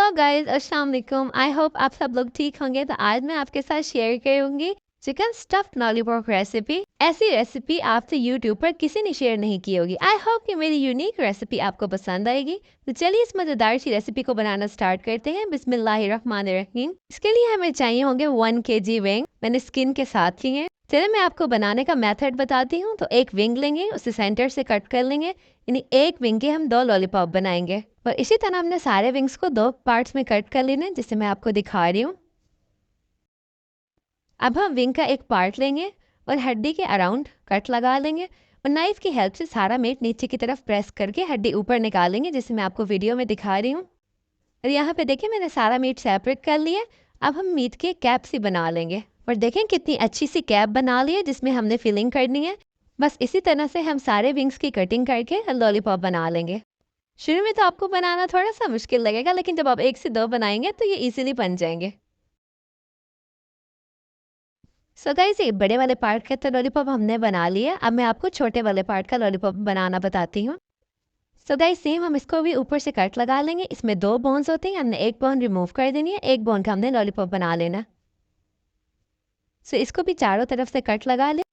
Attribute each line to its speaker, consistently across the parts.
Speaker 1: Hello guys, अस्सलाम वालेकुम। I hope आप सब लोग ठीक होंगे। तो आज मैं आपके साथ शेयर करूंगी चिकन स्टफ्ड लॉलीपॉप रेसिपी। ऐसी रेसिपी आपसे यूट्यूब पर किसी ने शेयर नहीं की होगी। आई होप कि मेरी यूनिक रेसिपी आपको पसंद आएगी। तो चलिए इस मजेदार सी रेसिपी को बनाना स्टार्ट करते हैं। बिस्मिल्लाहिर्रहमानिर्रहीम। इसके लिए हमें चाहिए होंगे 1 kg विंग। मैंने स्किन के साथ लिए हैं। चलिए मैं आपको बनाने का मेथड बताती हूँ। तो एक विंग लेंगे, उसे सेंटर से कट कर लेंगे, यानी एक विंग के हम 2 लॉलीपॉप बनाएंगे। और इसी तरह हमने सारे विंग्स को 2 पार्ट्स में कट कर लेना है, जिसे मैं आपको दिखा रही हूँ। अब हम विंग का एक पार्ट लेंगे और हड्डी के अराउंड कट लगा लेंगे और नाइफ की हेल्प से सारा मीट नीचे की तरफ प्रेस करके हड्डी ऊपर निकालेंगे, जिसे मैं आपको वीडियो में दिखा रही हूँ। और यहाँ पे देखिए मैंने सारा मीट सेपरेट कर लिया। अब हम मीट के कैप सी बना लेंगे और देखें कितनी अच्छी सी कैप बना ली है, जिसमें हमने फिलिंग करनी है। बस इसी तरह से हम सारे विंग्स की कटिंग करके लॉलीपॉप बना लेंगे। शुरू में तो आपको बनाना थोड़ा सा मुश्किल लगेगा, लेकिन जब आप 1 से 2 बनाएंगे तो ये इजीली बन जाएंगे। सो गाइस, ये बड़े वाले पार्ट का तो लॉलीपॉप हमने बना लिया। अब मैं आपको छोटे वाले पार्ट का लॉलीपॉप बनाना बताती हूँ। सो गाइस, सेम हम इसको भी ऊपर से कट लगा लेंगे। इसमें 2 बोन्स होते हैं, हमने एक बोन रिमूव कर देनी है, एक बोन का हमने लॉलीपॉप बना लेना। सो इसको भी चारों तरफ से कट लगा ले।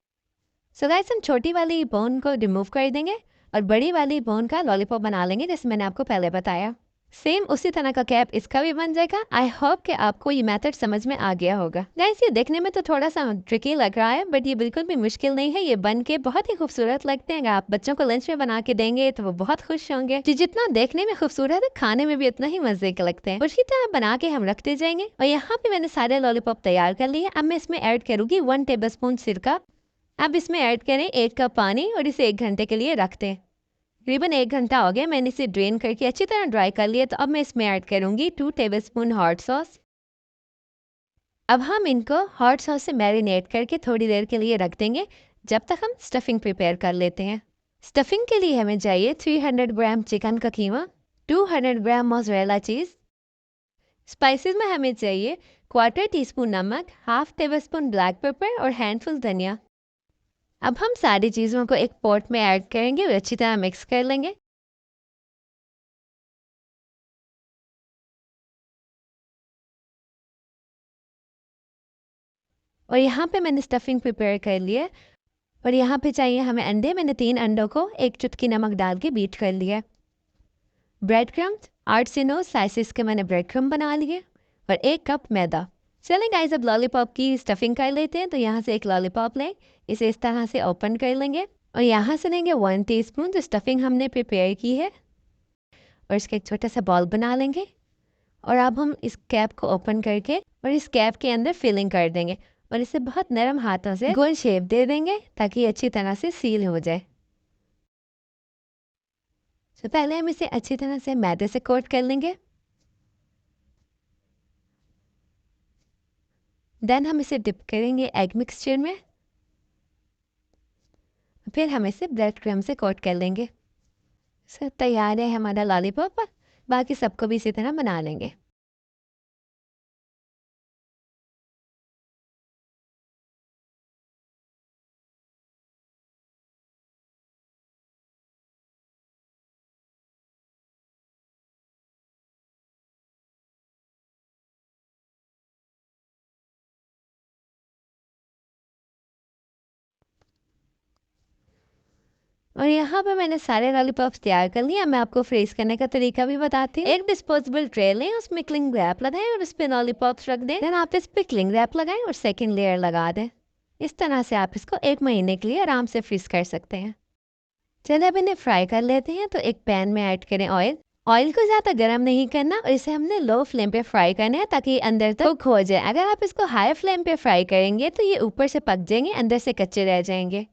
Speaker 1: सो गाइस, हम छोटी वाली बोन को रिमूव कर देंगे और बड़ी वाली बोन का लॉलीपॉप बना लेंगे, जैसे मैंने आपको पहले बताया। सेम उसी तरह का कैप इसका भी बन जाएगा। आई होप कि आपको ये मेथड समझ में आ गया होगा। गाइस, ये देखने में तो थोड़ा सा ट्रिकी लग रहा है, बट ये बिल्कुल भी मुश्किल नहीं है। ये बन के बहुत ही खूबसूरत लगते हैं। अगर आप बच्चों को लंच में बना के देंगे तो वो बहुत खुश होंगे। जी, जितना देखने में खूबसूरत है, खाने में भी उतना ही मजे के लगते हैं। उसी तरह बना के हम रखते जाएंगे। और यहाँ पे मैंने सारे लॉलीपॉप तैयार कर लिए। अब मैं इसमें ऐड करूंगी 1 टेबलस्पून सिरका। अब इसमें ऐड करें 1 कप पानी और इसे 1 घंटे के लिए रख दें। तकरीबन 1 घंटा हो गया, मैंने इसे ड्रेन करके अच्छी तरह ड्राई कर लिया। तो अब मैं इसमें ऐड करूंगी 2 टेबलस्पून हॉट सॉस। अब हम इनको हॉट सॉस से मैरिनेट करके थोड़ी देर के लिए रख देंगे, जब तक हम स्टफिंग प्रिपेयर कर लेते हैं। स्टफिंग के लिए हमें चाहिए 300 ग्राम चिकन का कीमा, 200 ग्राम मोज़रेला चीज़। स्पाइसेस में हमें चाहिए 1/4 टीस्पून नमक, half table spoon black pepper और हैंडफुल धनिया। अब हम सारी चीज़ों को एक पॉट में ऐड करेंगे और अच्छी तरह मिक्स कर लेंगे। और यहाँ पे मैंने स्टफिंग प्रिपेयर कर लिया। और यहाँ पे चाहिए हमें अंडे। मैंने 3 अंडों को 1 चुटकी नमक डाल के बीट कर लिया। ब्रेड क्रम्स 8 से 9 स्लाइसिस के मैंने ब्रेड क्रम्ब बना लिए और 1 कप मैदा। चलें गाइस, अब लॉलीपॉप की स्टफिंग कर लेते हैं। तो यहाँ से एक लॉलीपॉप लें, इसे इस तरह से ओपन कर लेंगे और यहाँ से लेंगे 1 टीस्पून जो स्टफिंग हमने प्रिपेयर की है और इसका एक छोटा सा बॉल बना लेंगे। और अब हम इस कैप को ओपन करके और इस कैप के अंदर फिलिंग कर देंगे और इसे बहुत नरम हाथों से गोल शेप दे देंगे ताकि अच्छी तरह से सील हो जाए। तो पहले हम इसे अच्छी तरह से मैदे से कोट कर लेंगे। देन हम इसे डिप करेंगे एग मिक्सचर में। फिर हम इसे ब्रेड क्रम्ब से कोट कर लेंगे। सो तैयार है हमारा लॉलीपॉप। बाकी सबको भी इसी तरह बना लेंगे। और यहाँ पे मैंने सारे लॉलीपॉप्स तैयार कर लिए। मैं आपको फ्रीज करने का तरीका भी बताती हूँ। एक डिस्पोजेबल ट्रे लें, उसमें क्लिंग रैप लगाएं और उस पर लॉलीपॉप्स रख दें। देन आप इस पर क्लिंग रैप लगाएं और सेकंड लेयर लगा दें। इस तरह से आप इसको 1 महीने के लिए आराम से फ्रीज कर सकते हैं। चलिए अब इन्हें फ्राई कर लेते हैं। तो एक पैन में ऐड करें ऑयल। ऑयल को ज़्यादा गर्म नहीं करना और इसे हमने लो फ्लेम पे फ्राई करना है ताकि अंदर तक कुक हो जाए। अगर आप इसको हाई फ्लेम पे फ्राई करेंगे तो ये ऊपर से पक जाएंगे, अंदर से कच्चे रह जाएंगे।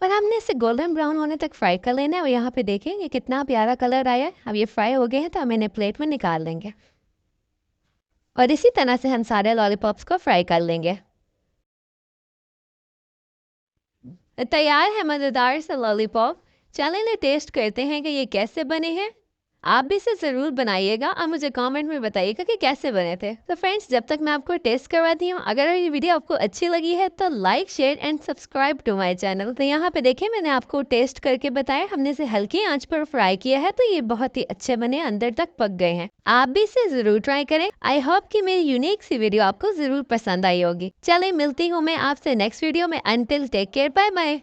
Speaker 1: और हमने इसे गोल्डन ब्राउन होने तक फ्राई कर लेना है। और यहाँ पे देखें ये कितना प्यारा कलर आया है। अब ये फ्राई हो गए हैं तो हम इन्हें प्लेट में निकाल लेंगे और इसी तरह से हम सारे लॉलीपॉप्स को फ्राई कर लेंगे। तैयार है मज़ेदार से लॉलीपॉप। चलें टेस्ट करते हैं कि ये कैसे बने हैं। आप भी इसे जरूर बनाइएगा और मुझे कमेंट में बताइएगा कि कैसे बने थे। तो फ्रेंड्स, जब तक मैं आपको टेस्ट करवाती हूँ, अगर ये वीडियो आपको अच्छी लगी है तो like, share and subscribe to my channel. तो यहाँ पे देखिए, मैंने आपको टेस्ट करके बताया, हमने इसे हल्की आंच पर फ्राई किया है तो ये बहुत ही अच्छे बने, अंदर तक पक गए हैं। आप भी इसे जरूर ट्राई करें। आई होप कि मेरी यूनिक सी वीडियो आपको जरूर पसंद आई होगी। चले मिलती हूँ मैं आपसे नेक्स्ट वीडियो में। Until take care, bye bye.